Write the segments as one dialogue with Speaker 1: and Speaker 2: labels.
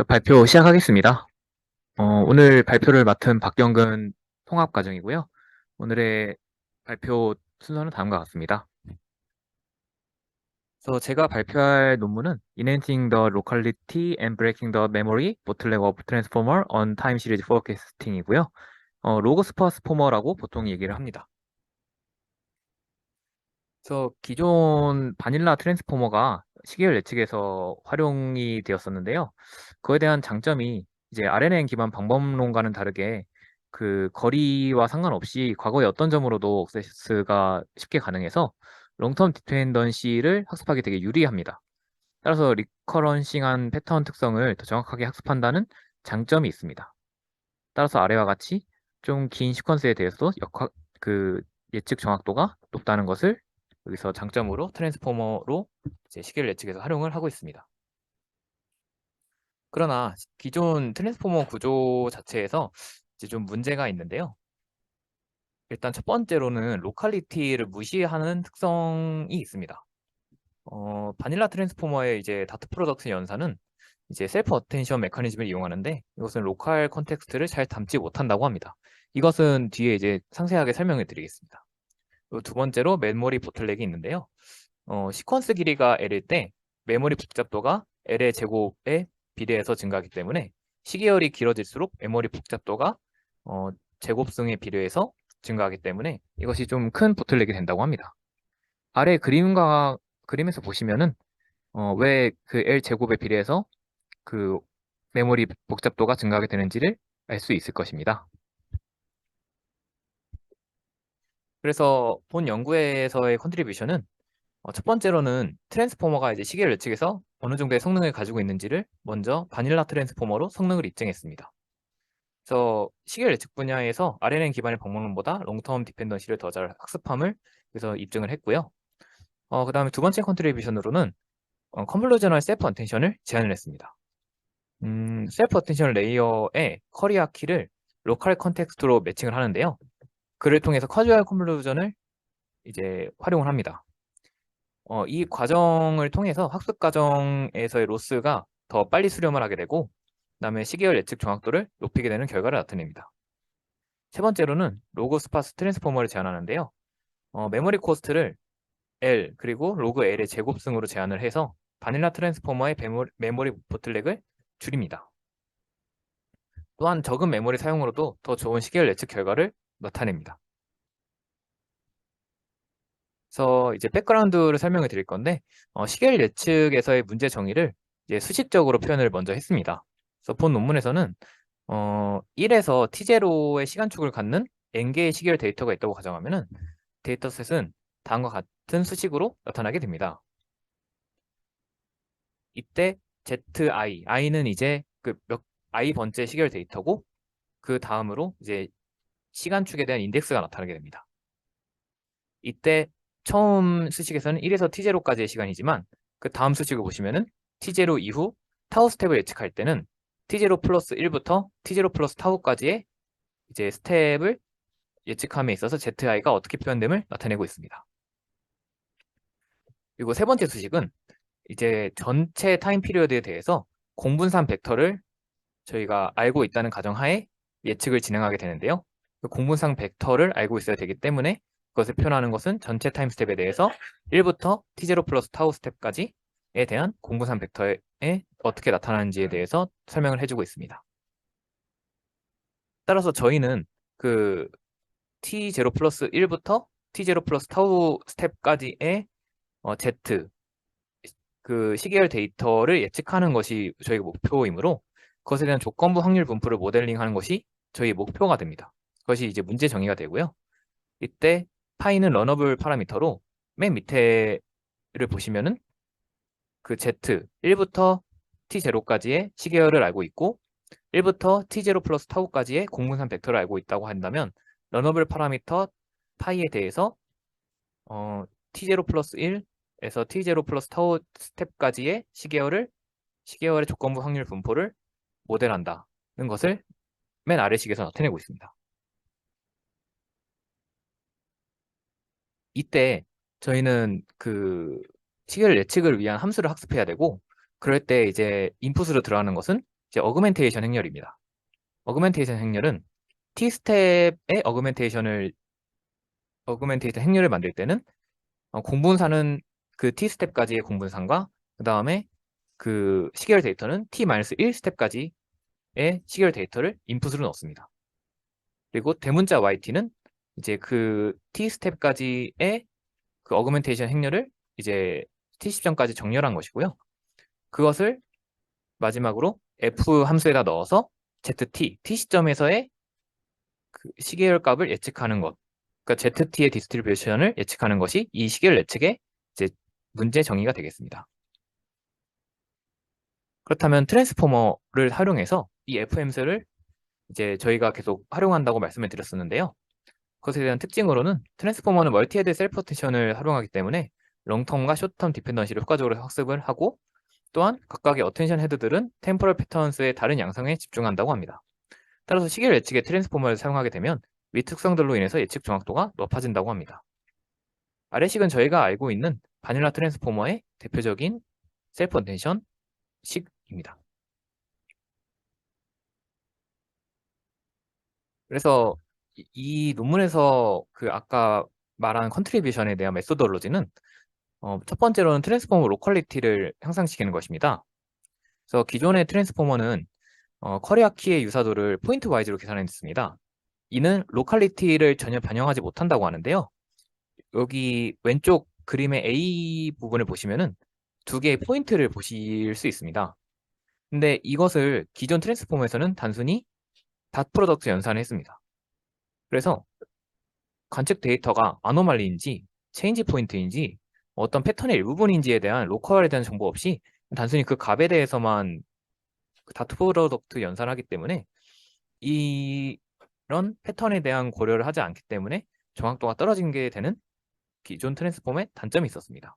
Speaker 1: 발표 시작하겠습니다. 오늘 발표를 맡은 박경근 통합과정이고요. 오늘의 발표 순서는 다음과 같습니다. 그래서 제가 발표할 논문은 Enhancing the Locality and Breaking the Memory Bottleneck of Transformer on Time Series Forecasting이고요. 로그스퍼스포머라고 보통 얘기를 합니다. 그래서 기존 바닐라 트랜스포머가 시계열 예측에서 활용이 되었었는데요. 그에 대한 장점이 이제 RNN 기반 방법론과는 다르게 그 거리와 상관없이 과거의 어떤 점으로도 억세스가 쉽게 가능해서 롱텀 디펜던시를 학습하기 되게 유리합니다. 따라서 리커런싱한 패턴 특성을 더 정확하게 학습한다는 장점이 있습니다. 따라서 아래와 같이 좀 긴 시퀀스에 대해서도 그 예측 정확도가 높다는 것을 여기서 장점으로 트랜스포머로 이제 시계를 예측해서 활용을 하고 있습니다. 그러나 기존 트랜스포머 구조 자체에서 이제 좀 문제가 있는데요. 일단 첫 번째로는 로컬리티를 무시하는 특성이 있습니다. 바닐라 트랜스포머의 이제 다트 프로덕트 연산은 이제 셀프 어텐션 메커니즘을 이용하는데 이것은 로컬 컨텍스트를 잘 담지 못한다고 합니다. 이것은 뒤에 이제 상세하게 설명해 드리겠습니다. 그리고 두 번째로 메모리 보틀렉이 있는데요. 시퀀스 길이가 L일 때 메모리 복잡도가 L의 제곱에 비례해서 증가하기 때문에 시계열이 길어질수록 메모리 복잡도가 제곱승에 비례해서 증가하기 때문에 이것이 좀 큰 보틀렉이 된다고 합니다. 아래 그림에서 보시면은 왜 그 L 제곱에 비례해서 그 메모리 복잡도가 증가하게 되는지를 알 수 있을 것입니다. 그래서 본 연구에서의 컨트리뷰션은 첫 번째로는 트랜스포머가 이제 시계열 예측에서 어느 정도의 성능을 가지고 있는지를 먼저 바닐라 트랜스포머로 성능을 입증했습니다. 그래서 시계열 예측 분야에서 RNN 기반의 방법론보다 롱텀 디펜던시를 더 잘 학습함을 그래서 입증을 했고요. 그 다음에 두 번째 컨트리뷰션으로는 컨볼루셔널 셀프 어텐션을 제안을 했습니다. 셀프 어텐션 레이어의 커리어 키를 로컬 컨텍스트로 매칭을 하는데요. 그를 통해서 카주얼 컨볼루션을 이제 활용을 합니다. 이 과정을 통해서 학습 과정에서의 로스가 더 빨리 수렴을 하게 되고 그다음에 시계열 예측 정확도를 높이게 되는 결과를 나타냅니다. 세 번째로는 로그 스파스 트랜스포머를 제안하는데요. 메모리 코스트를 L 그리고 로그 L의 제곱승으로 제한을 해서 바닐라 트랜스포머의 메모리 보틀렉을 줄입니다. 또한 적은 메모리 사용으로도 더 좋은 시계열 예측 결과를 나타냅니다. 그래서 이제 백그라운드를 설명을 드릴 건데 시계열 예측에서의 문제 정의를 이제 수식적으로 표현을 먼저 했습니다. 그래서 본 논문에서는 1에서 T0의 시간축을 갖는 n개의 시계열 데이터가 있다고 가정하면은 데이터셋은 다음과 같은 수식으로 나타나게 됩니다. 이때 ZI, I는 이제 그 I 번째 시계열 데이터고 그 다음으로 이제 시간축에 대한 인덱스가 나타나게 됩니다. 이때 처음 수식에서는 1에서 T0까지의 시간이지만 그 다음 수식을 보시면은 T0 이후 타우 스텝을 예측할 때는 T0 플러스 1부터 T0 플러스 타우까지의 이제 스텝을 예측함에 있어서 ZI가 어떻게 표현됨을 나타내고 있습니다. 그리고 세 번째 수식은 이제 전체 타임 피리어드에 대해서 공분산 벡터를 저희가 알고 있다는 가정하에 예측을 진행하게 되는데요. 그 공분상 벡터를 알고 있어야 되기 때문에 그것을 표현하는 것은 전체 타임 스텝에 대해서 1부터 T0 플러스 타우 스텝까지에 대한 공분상 벡터에 어떻게 나타나는지에 대해서 설명을 해주고 있습니다. 따라서 저희는 그 T0 플러스 1부터 T0 플러스 타우 스텝까지의 Z 그 시계열 데이터를 예측하는 것이 저희가 목표이므로 그것에 대한 조건부 확률 분포를 모델링하는 것이 저희의 목표가 됩니다. 그것이 이제 문제 정의가 되고요. 이때 파이는 러너블 파라미터로 맨 밑에를 보시면은 그 Z 1부터 T0까지의 시계열을 알고 있고 1부터 T0 플러스 타우까지의 공분산 벡터를 알고 있다고 한다면 러너블 파라미터 파이에 대해서 T0 플러스 1에서 T0 플러스 타우 스텝까지의 시계열의 조건부 확률 분포를 모델한다는 것을 맨 아래 식에서 나타내고 있습니다. 이때 저희는 그 시계열 예측을 위한 함수를 학습해야 되고 그럴 때 이제 인풋으로 들어가는 것은 이제 어그멘테이션 행렬입니다. 어그멘테이션 행렬은 T스텝의 어그멘테이션 행렬을 만들 때는 공분사는 그 T스텝까지의 공분산과 그 다음에 그 시계열 데이터는 T-1 스텝까지의 시계열 데이터를 인풋으로 넣습니다. 그리고 대문자 YT는 이제 그 T스텝까지의 그 어그멘테이션 행렬을 이제 T 시점까지 정렬한 것이고요. 그것을 마지막으로 F 함수에다 넣어서 T 시점에서의 그 시계열 값을 예측하는 것. 그러니까 ZT의 디스트리뷰션을 예측하는 것이 이 시계열 예측의 이제 문제 정의가 되겠습니다. 그렇다면 트랜스포머를 활용해서 이 F 함수를 이제 저희가 계속 활용한다고 말씀을 드렸었는데요. 그것에 대한 특징으로는 트랜스포머는 멀티헤드 셀프 어텐션을 활용하기 때문에 롱텀과 숏텀 디펜던시를 효과적으로 학습을 하고 또한 각각의 어텐션 헤드들은 템포럴 패턴스의 다른 양상에 집중한다고 합니다. 따라서 시계열 예측의 트랜스포머를 사용하게 되면 위 특성들로 인해서 예측 정확도가 높아진다고 합니다. 아래식은 저희가 알고 있는 바닐라 트랜스포머의 대표적인 셀프 어텐션 식입니다. 그래서 이 논문에서 그 아까 말한 컨트리뷰션에 대한 메소돌로지는 첫 번째로는 트랜스포머 로컬리티를 향상시키는 것입니다. 그래서 기존의 트랜스포머는 커리어 키의 유사도를 포인트 와이즈로 계산했습니다. 이는 로컬리티를 전혀 반영하지 못한다고 하는데요. 여기 왼쪽 그림의 A 부분을 보시면은 두 개의 포인트를 보실 수 있습니다. 근데 이것을 기존 트랜스포머에서는 단순히 닷 프로덕트 연산을 했습니다. 그래서 관측 데이터가 아노말리인지 체인지 포인트인지 어떤 패턴의 일부분인지에 대한 로컬에 대한 정보 없이 단순히 그 값에 대해서만 다트 프로덕트 연산하기 때문에 이런 패턴에 대한 고려를 하지 않기 때문에 정확도가 떨어진 게 되는 기존 트랜스폼의 단점이 있었습니다.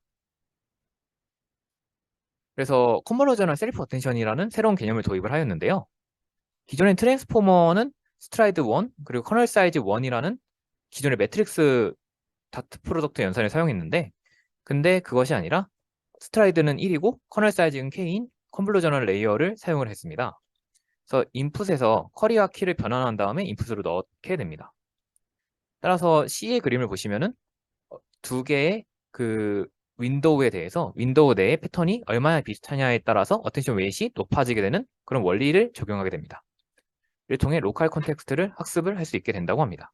Speaker 1: 그래서 컨버러전al 셀프 어텐션이라는 새로운 개념을 도입을 하였는데요. 기존의 트랜스포머는 스트라이드 1 그리고 커널 사이즈 1이라는 기존의 매트릭스 다트 프로덕트 연산을 사용했는데 근데 그것이 아니라 스트라이드는 1이고 커널 사이즈는 K인 컨볼루저널 레이어를 사용을 했습니다. 그래서 인풋에서 쿼리와 키를 변환한 다음에 인풋으로 넣게 됩니다. 따라서 C의 그림을 보시면은 두 개의 그 윈도우에 대해서 윈도우 내의 패턴이 얼마나 비슷하냐에 따라서 어텐션 웨이트이 높아지게 되는 그런 원리를 적용하게 됩니다. 이를 통해 로컬 컨텍스트를 학습을 할 수 있게 된다고 합니다.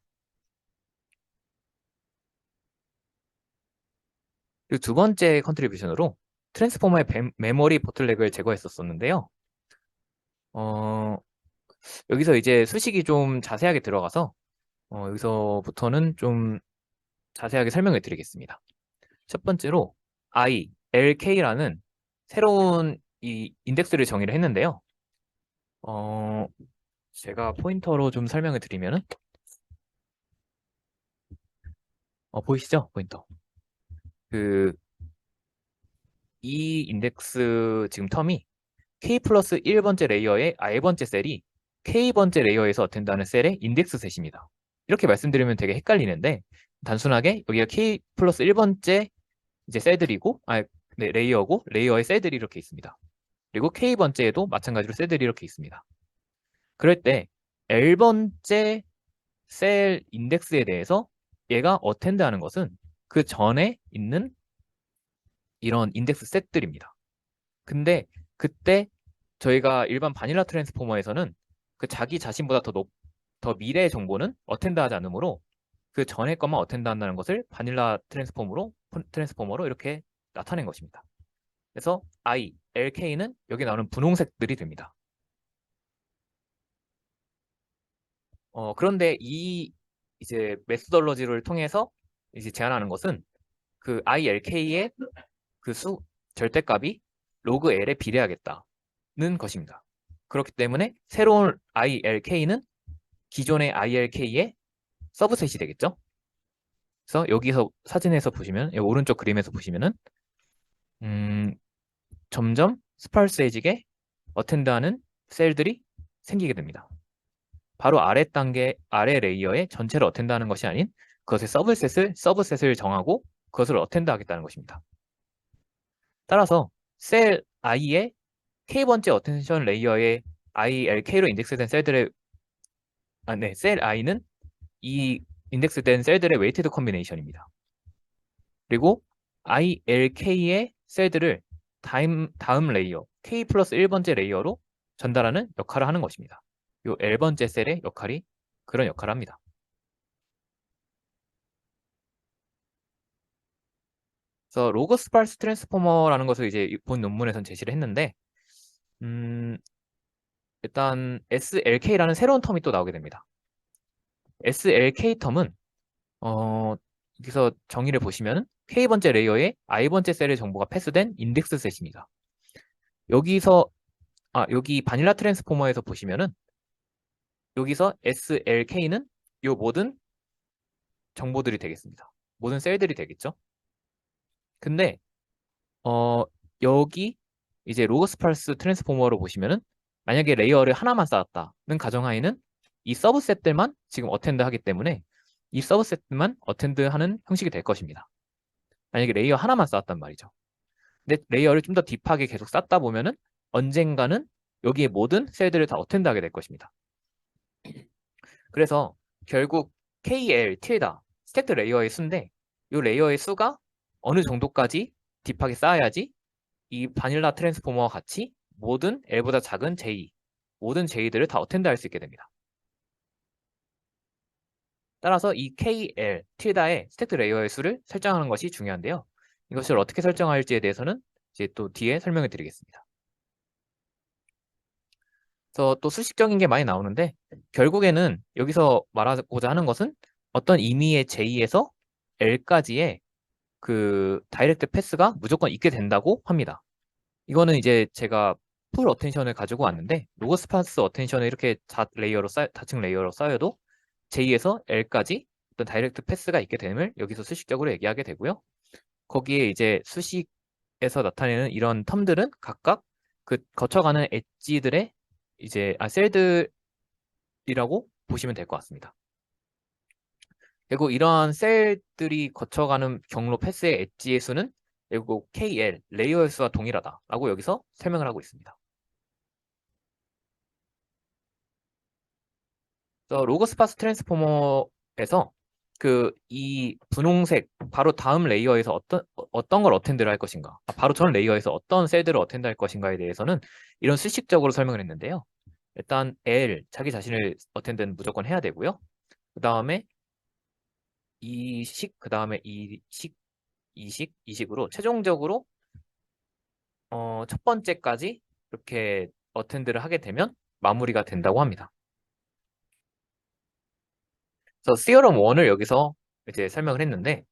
Speaker 1: 그리고 두 번째 컨트리뷰션으로 트랜스포머의 메모리 보틀렉을 제거했었는데요. 여기서 이제 수식이 좀 자세하게 들어가서 여기서부터는 좀 자세하게 설명을 드리겠습니다. 첫 번째로 I, LK라는 새로운 이 인덱스를 정의를 했는데요. 제가 포인터로 좀 설명을 드리면은 보이시죠? 포인터. 그 이 인덱스 지금 텀이 K 플러스 1번째 레이어의 I번째 셀이 K번째 레이어에서 어텐드하는 셀의 인덱스 셋입니다. 이렇게 말씀드리면 되게 헷갈리는데 단순하게 여기가 K 플러스 1번째 이제 셀들이고 네, 레이어고 레이어의 셀들이 이렇게 있습니다. 그리고 K번째에도 마찬가지로 셀들이 이렇게 있습니다. 그럴 때 L번째 셀 인덱스에 대해서 얘가 어텐드하는 것은 그 전에 있는 이런 인덱스 셋들입니다. 근데 그때 저희가 일반 바닐라 트랜스포머에서는 그 자기 자신보다 더 미래의 정보는 어텐드하지 않으므로 그 전에 것만 어텐드한다는 것을 바닐라 트랜스포머로 이렇게 나타낸 것입니다. 그래서 I, LK는 여기 나오는 분홍색들이 됩니다. 그런데 이 이제 메소돌로지를 통해서 이제 제안하는 것은 그 ILK의 그 절대값이 로그 L에 비례하겠다는 것입니다. 그렇기 때문에 새로운 ILK는 기존의 ILK의 서브셋이 되겠죠. 그래서 여기서 사진에서 보시면 오른쪽 그림에서 보시면은 점점 스파르스해지게 어텐드하는 셀들이 생기게 됩니다. 바로 아래 레이어의 전체를 어텐드하는 것이 아닌 그것의 서브셋을 정하고 그것을 어텐드하겠다는 것입니다. 따라서 셀 i의 k번째 어텐션 레이어의 ILK로 인덱스된 셀들의 네, 셀 i는 이 인덱스된 셀들의 웨이티드 컨비네이션입니다. 그리고 ILK의 셀들을 다음 레이어 K 플러스 1번째 레이어로 전달하는 역할을 하는 것입니다. 요 L번째 셀의 역할이 그런 역할을 합니다. 그래서 로그 스파르스 트랜스포머라는 것을 이제 본 논문에선 제시를 했는데 일단 SLK라는 새로운 텀이 또 나오게 됩니다. SLK 텀은 여기서 정의를 보시면 K번째 레이어에 I번째 셀의 정보가 패스된 인덱스 셋입니다. 여기서 여기 바닐라 트랜스포머에서 보시면은 여기서 SLK는 요 모든 정보들이 되겠습니다. 모든 셀들이 되겠죠. 근데 여기 이제 로그 스파르스 트랜스포머로 보시면은 만약에 레이어를 하나만 쌓았다는 가정하에는 이 서브셋들만 지금 어텐드 하기 때문에 이 서브셋만 어텐드 하는 형식이 될 것입니다. 만약에 레이어 하나만 쌓았단 말이죠. 근데 레이어를 좀 더 딥하게 계속 쌓다 보면은 언젠가는 여기에 모든 셀들을 다 어텐드 하게 될 것입니다. 그래서 결국 KL, 틸다, 스택드 레이어의 수인데 이 레이어의 수가 어느 정도까지 딥하게 쌓아야지 이 바닐라 트랜스포머와 같이 모든 L보다 작은 J, 모든 J들을 다 어텐드 할 수 있게 됩니다. 따라서 이 KL, 틸다의 스택드 레이어의 수를 설정하는 것이 중요한데요. 이것을 어떻게 설정할지에 대해서는 이제 또 뒤에 설명을 드리겠습니다. 그래서 또 수식적인 게 많이 나오는데 결국에는 여기서 말하고자 하는 것은 어떤 의미의 J에서 L까지의 그 다이렉트 패스가 무조건 있게 된다고 합니다. 이거는 이제 제가 풀 어텐션을 가지고 왔는데 로그 스파스 어텐션을 이렇게 다층 레이어로 쌓여도 J에서 L까지 어떤 다이렉트 패스가 있게 됨을 여기서 수식적으로 얘기하게 되고요. 거기에 이제 수식에서 나타내는 이런 텀들은 각각 그 거쳐가는 엣지들의 이제 셀들이라고 보시면 될 것 같습니다. 그리고 이러한 셀들이 거쳐가는 경로 패스의 엣지의 수는 결국 KL, 레이어의 수와 동일하다라고 여기서 설명을 하고 있습니다. 그래서 로그 스파스 트랜스포머에서 이 분홍색 바로 다음 레이어에서 어떤 걸 어텐드를 할 것인가, 바로 전 레이어에서 어떤 셀들을 어텐드 할 것인가에 대해서는 이런 수식적으로 설명을 했는데요. 일단 L, 자기 자신을 어텐드는 무조건 해야 되고요. 그 다음에 그 다음에 이식으로 최종적으로 첫 번째까지 이렇게 어텐드를 하게 되면 마무리가 된다고 합니다. 그래서 시어럼 1을 여기서 이제 설명을 했는데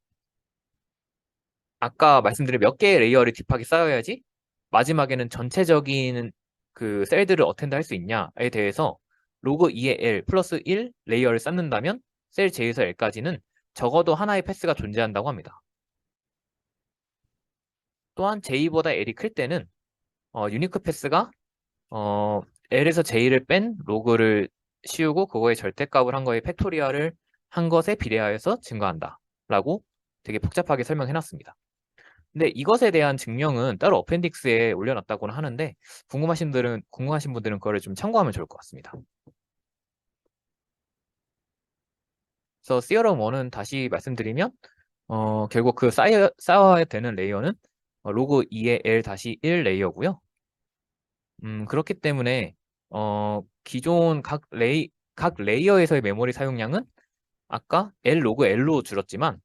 Speaker 1: 아까 말씀드린 몇 개의 레이어를 딥하게 쌓아야지 마지막에는 전체적인 그 셀들을 어텐드 할 수 있냐에 대해서 로그 2의 L 플러스 1 레이어를 쌓는다면 셀 J에서 L까지는 적어도 하나의 패스가 존재한다고 합니다. 또한 J보다 L이 클 때는 유니크 패스가 L에서 J를 뺀 로그를 씌우고 그거의 절대값을 한 거의 팩토리얼을 한 것에 비례하여서 증가한다 라고 되게 복잡하게 설명해 놨습니다. 근데 이것에 대한 증명은 따로 어펜딕스에 올려놨다고는 하는데 궁금하신 분들은 그거를 좀 참고하면 좋을 것 같습니다. 그래서 시어럼 1은 다시 말씀드리면 결국 그 쌓아야 되는 레이어는 로그 2의 L-1 레이어고요. 그렇기 때문에 기존 각 레이어에서의 메모리 사용량은 아까 L 로그 L로 줄었지만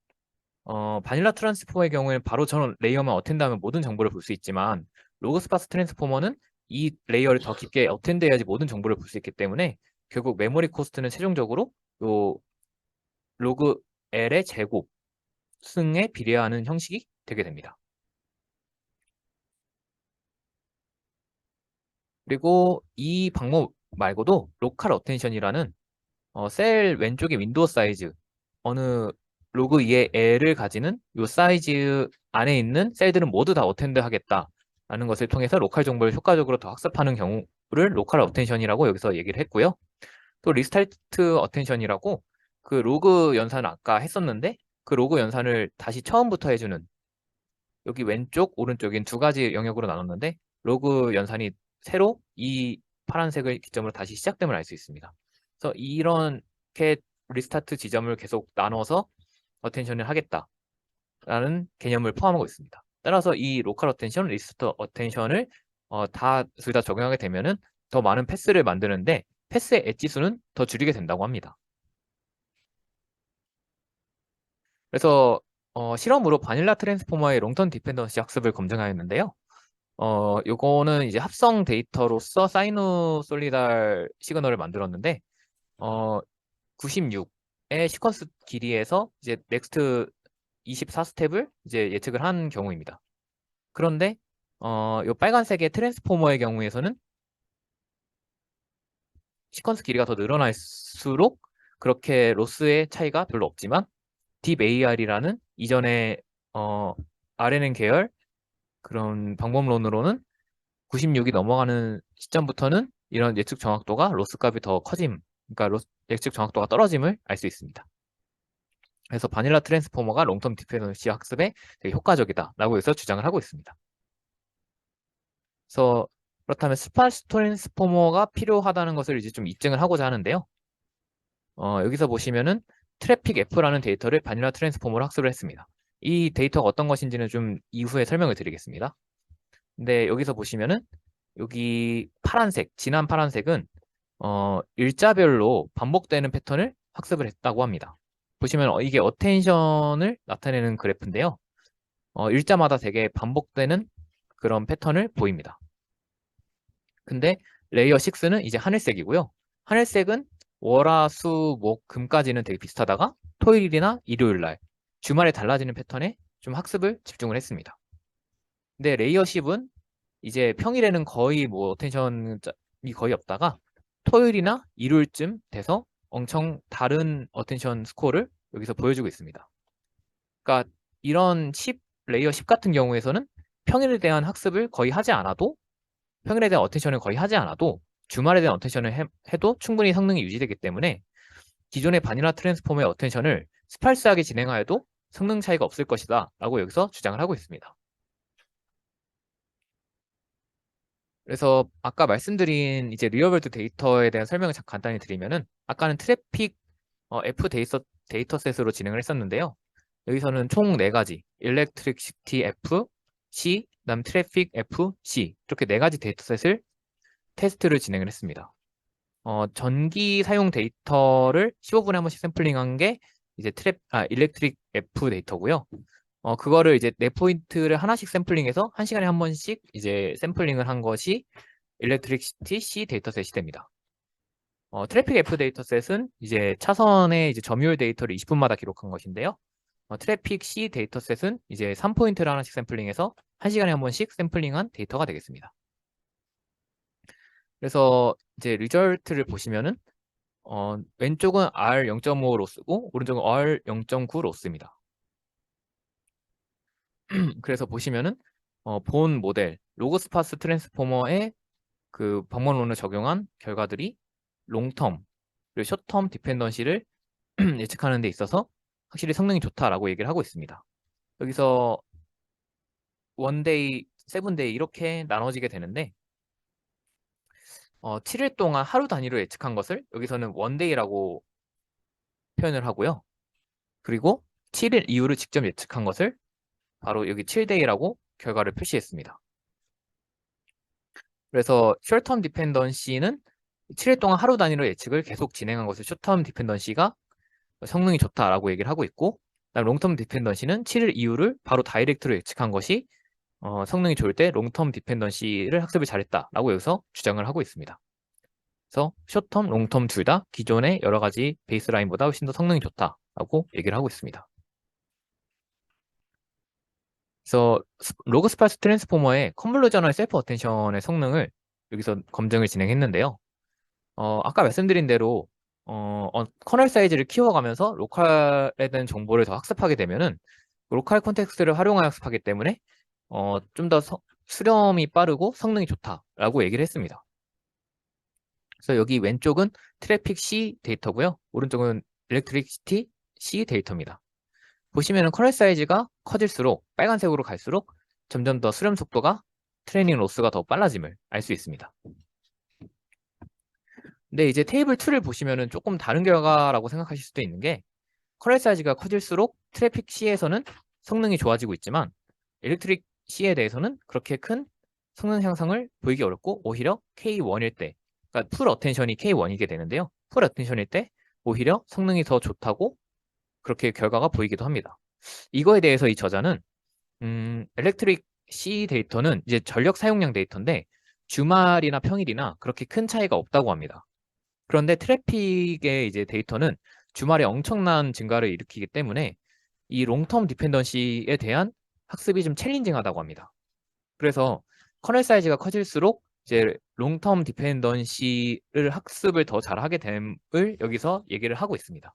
Speaker 1: 바닐라 트랜스포머의 경우에는 바로 전 레이어만 어텐드하면 모든 정보를 볼 수 있지만 로그 스파스 트랜스포머는 이 레이어를 더 깊게 어텐드해야지 모든 정보를 볼 수 있기 때문에 결국 메모리 코스트는 최종적으로 요 로그 L의 제곱 승에 비례하는 형식이 되게 됩니다. 그리고 이 방법 말고도 로컬 어텐션이라는 셀 왼쪽의 윈도우 사이즈 어느 로그 2의 L을 가지는 이 사이즈 안에 있는 셀들은 모두 다 어텐드 하겠다라는 것을 통해서 로컬 정보를 효과적으로 더 학습하는 경우를 로컬 어텐션이라고 여기서 얘기를 했고요. 또 리스타트 어텐션이라고 그 로그 연산을 아까 했었는데 그 로그 연산을 다시 처음부터 해주는 여기 왼쪽 오른쪽인 두 가지 영역으로 나눴는데 로그 연산이 새로 이 파란색을 기점으로 다시 시작됨을 알 수 있습니다. 그래서 이렇게 리스타트 지점을 계속 나눠서 어텐션을 하겠다라는 개념을 포함하고 있습니다. 따라서 이 로컬 어텐션, 리스타트 어텐션을 둘 다 적용하게 되면은 더 많은 패스를 만드는데 패스의 엣지 수는 더 줄이게 된다고 합니다. 그래서 실험으로 바닐라 트랜스포머의 롱텀 디펜던시 학습을 검증하였는데요. 요거는 이제 합성 데이터로서 사이누솔리달 시그널을 만들었는데 96의 시퀀스 길이에서 이제 넥스트 24스텝을 이제 예측을 한 경우입니다. 그런데 요 빨간색의 트랜스포머의 경우에서는 시퀀스 길이가 더 늘어날수록 그렇게 로스의 차이가 별로 없지만 딥AR이라는 이전에 RNN 계열 그런 방법론으로는 96이 넘어가는 시점부터는 이런 예측 정확도가 로스 값이 더 커짐, 그러니까 예측 정확도가 떨어짐을 알 수 있습니다. 그래서 바닐라 트랜스포머가 롱텀 디펜던시 학습에 되게 효과적이다라고 해서 주장을 하고 있습니다. 그래서 그렇다면 스파스 트랜스포머가 필요하다는 것을 이제 좀 입증을 하고자 하는데요. 여기서 보시면은 트래픽 F라는 데이터를 바닐라 트랜스포머로 학습을 했습니다. 이 데이터가 어떤 것인지는 좀 이후에 설명을 드리겠습니다. 근데 여기서 보시면은 여기 파란색, 진한 파란색은 일자별로 반복되는 패턴을 학습을 했다고 합니다. 보시면 이게 어텐션을 나타내는 그래프인데요. 일자마다 되게 반복되는 그런 패턴을 보입니다. 근데 레이어 6는 이제 하늘색이고요. 하늘색은 월, 화, 수, 목, 금까지는 되게 비슷하다가 토요일이나 일요일 날 주말에 달라지는 패턴에 좀 학습을 집중을 했습니다. 근데 레이어 10은 이제 평일에는 거의 뭐 어텐션이 거의 없다가 토요일이나 일요일쯤 돼서 엄청 다른 어텐션 스코어를 여기서 보여주고 있습니다. 그러니까 이런 10, 레이어 10 같은 경우에서는 평일에 대한 학습을 거의 하지 않아도 평일에 대한 어텐션을 거의 하지 않아도 주말에 대한 어텐션을 해도 충분히 성능이 유지되기 때문에 기존의 바닐라 트랜스포머의 어텐션을 스팔스하게 진행하여도 성능 차이가 없을 것이다 라고 여기서 주장을 하고 있습니다. 그래서 아까 말씀드린 이제 리얼월드 데이터에 대한 설명을 간단히 드리면은 아까는 트래픽 F 데이터셋으로 진행을 했었는데요. 여기서는 총 4가지 일렉트릭시티 F, C, 그다음 트래픽 F, C 이렇게 4가지 데이터셋을 테스트를 진행을 했습니다. 전기 사용 데이터를 15분에 한 번씩 샘플링한 게 이제 일렉트릭 F 데이터고요. 그거를 이제 4포인트를 하나씩 샘플링해서 1시간에 한 번씩 이제 샘플링을 한 것이 일렉트릭시티 C 데이터셋이 됩니다. 트래픽 F 데이터셋은 이제 차선의 이제 점유율 데이터를 20분마다 기록한 것인데요. 트래픽 C 데이터셋은 이제 3포인트를 하나씩 샘플링해서 1시간에 한 번씩 샘플링한 데이터가 되겠습니다. 그래서 이제 리절트를 보시면은 왼쪽은 R 0.5 로스고 오른쪽은 R 0.9 로스입니다. 그래서 보시면은 본 모델 로그스파스 트랜스포머의 그 방법론을 적용한 결과들이 롱텀 그리고 숏텀 디펜던시를 예측하는 데 있어서 확실히 성능이 좋다라고 얘기를 하고 있습니다. 여기서 원데이, 세븐데이 이렇게 나눠지게 되는데 7일 동안 하루 단위로 예측한 것을 여기서는 원데이라고 표현을 하고요. 그리고 7일 이후를 직접 예측한 것을 바로 여기 7데이라고 결과를 표시했습니다. 그래서 숏텀 디펜던시는 7일 동안 하루 단위로 예측을 계속 진행한 것을 숏텀 디펜던시가 성능이 좋다라고 얘기를 하고 있고 그다음 롱텀 디펜던시는 7일 이후를 바로 다이렉트로 예측한 것이 성능이 좋을 때 롱텀 디펜던시를 학습을 잘했다라고 여기서 주장을 하고 있습니다. 그래서 숏텀, 롱텀 둘 다 기존의 여러 가지 베이스라인보다 훨씬 더 성능이 좋다라고 얘기를 하고 있습니다. 그래서 로그 스파스 트랜스포머의 컨볼루셔널 셀프 어텐션의 성능을 여기서 검증을 진행했는데요. 아까 말씀드린 대로 커널 사이즈를 키워가면서 로컬에 대한 정보를 더 학습하게 되면은 로컬 콘텍스트를 활용하여 학습하기 때문에 좀 더 수렴이 빠르고 성능이 좋다라고 얘기를 했습니다. 그래서 여기 왼쪽은 트래픽 C 데이터고요. 오른쪽은 일렉트리시티 C 데이터입니다. 보시면은 커널 사이즈가 커질수록 빨간색으로 갈수록 점점 더 수렴 속도가 트레이닝 로스가 더 빨라짐을 알 수 있습니다. 근데 이제 테이블 2를 보시면은 조금 다른 결과라고 생각하실 수도 있는 게 커널 사이즈가 커질수록 트래픽 C에서는 성능이 좋아지고 있지만 일렉트릭 C에 대해서는 그렇게 큰 성능 향상을 보이기 어렵고 오히려 K1일 때, 그러니까 풀 어텐션이 K1이게 되는데요. 풀 어텐션일 때 오히려 성능이 더 좋다고 그렇게 결과가 보이기도 합니다. 이거에 대해서 이 저자는 엘렉트릭 C 데이터는 이제 전력 사용량 데이터인데 주말이나 평일이나 그렇게 큰 차이가 없다고 합니다. 그런데 트래픽의 이제 데이터는 주말에 엄청난 증가를 일으키기 때문에 이 롱텀 디펜던시에 대한 학습이 좀 챌린징하다고 합니다. 그래서 커널 사이즈가 커질수록 이제 롱텀 디펜던시를 학습을 더 잘하게 됨을 여기서 얘기를 하고 있습니다.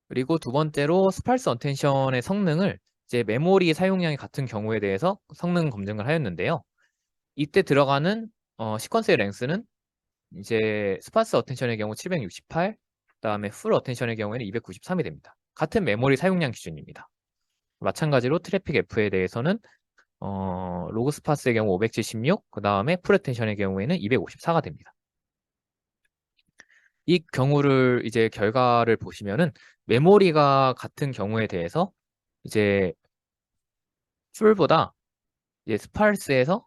Speaker 1: 그리고 두 번째로 스팔스 어텐션의 성능을 이제 메모리 사용량이 같은 경우에 대해서 성능 검증을 하였는데요. 이때 들어가는 시퀀스의 랭스는 이제 스파스 어텐션의 경우 768, 그다음에 풀 어텐션의 경우에는 293이 됩니다. 같은 메모리 사용량 기준입니다. 마찬가지로 트래픽 F에 대해서는 로그 스파스의 경우 576, 그다음에 풀 어텐션의 경우에는 254가 됩니다. 이 경우를 이제 결과를 보시면은 메모리가 같은 경우에 대해서 이제 풀보다 이제 스팔스에서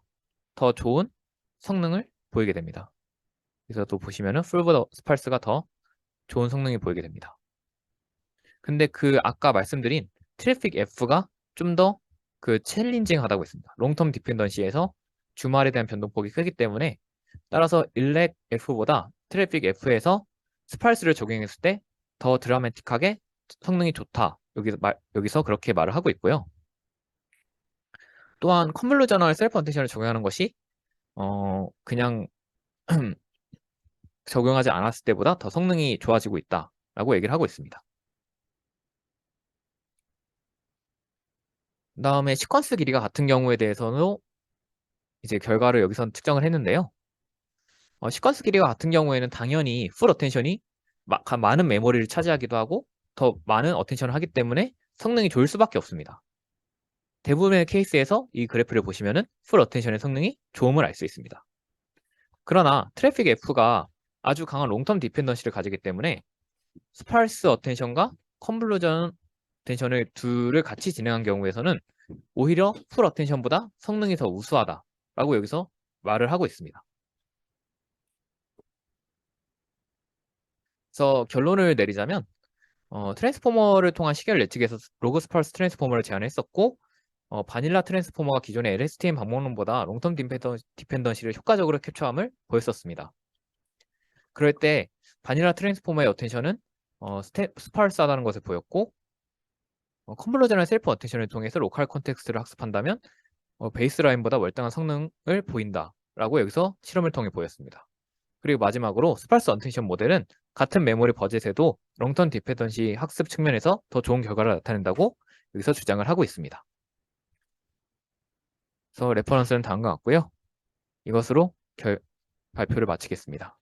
Speaker 1: 더 좋은 성능을 보이게 됩니다. 그래서 또 보시면은 풀보다 스팔스가 더 좋은 성능이 보이게 됩니다. 근데 그 아까 말씀드린 트래픽 F가 좀 더 그 챌린징하다고 했습니다. 롱텀 디펜던시에서 주말에 대한 변동폭이 크기 때문에 따라서 일렉 F보다 트래픽 F에서 스팔스를 적용했을 때 더 드라마틱하게 성능이 좋다. 여기서 그렇게 말을 하고 있고요. 또한 컨볼루저널 셀프 어텐션을 적용하는 것이 그냥 적용하지 않았을 때보다 더 성능이 좋아지고 있다라고 얘기를 하고 있습니다. 그다음에 시퀀스 길이가 같은 경우에 대해서는 이제 결과를 여기선 측정을 했는데요. 시퀀스 길이가 같은 경우에는 당연히 풀 어텐션이 많은 메모리를 차지하기도 하고 더 많은 어텐션을 하기 때문에 성능이 좋을 수밖에 없습니다. 대부분의 케이스에서 이 그래프를 보시면은 풀 어텐션의 성능이 좋음을 알 수 있습니다. 그러나 트래픽 F가 아주 강한 롱텀 디펜던시를 가지기 때문에 스팔스 어텐션과 컨볼루전 어텐션을 둘을 같이 진행한 경우에서는 오히려 풀 어텐션보다 성능이 더 우수하다라고 여기서 말을 하고 있습니다. 그래서 결론을 내리자면 트랜스포머를 통한 시계열 예측에서 로그 스팔스 트랜스포머를 제안했었고 바닐라 트랜스포머가 기존의 LSTM 방법론보다 롱텀 디펜던시를 효과적으로 캡처함을 보였었습니다. 그럴 때 바닐라 트랜스포머의 어텐션은 스팔스하다는 것을 보였고 컨볼루전을 셀프 어텐션을 통해서 로컬 컨텍스트를 학습한다면 베이스라인보다 월등한 성능을 보인다라고 여기서 실험을 통해 보였습니다. 그리고 마지막으로 스팔스 어텐션 모델은 같은 메모리 버젯에도 롱텀 디펜던시 학습 측면에서 더 좋은 결과를 나타낸다고 여기서 주장을 하고 있습니다. 그래서 레퍼런스는 다음과 같고요. 이것으로 발표를 마치겠습니다.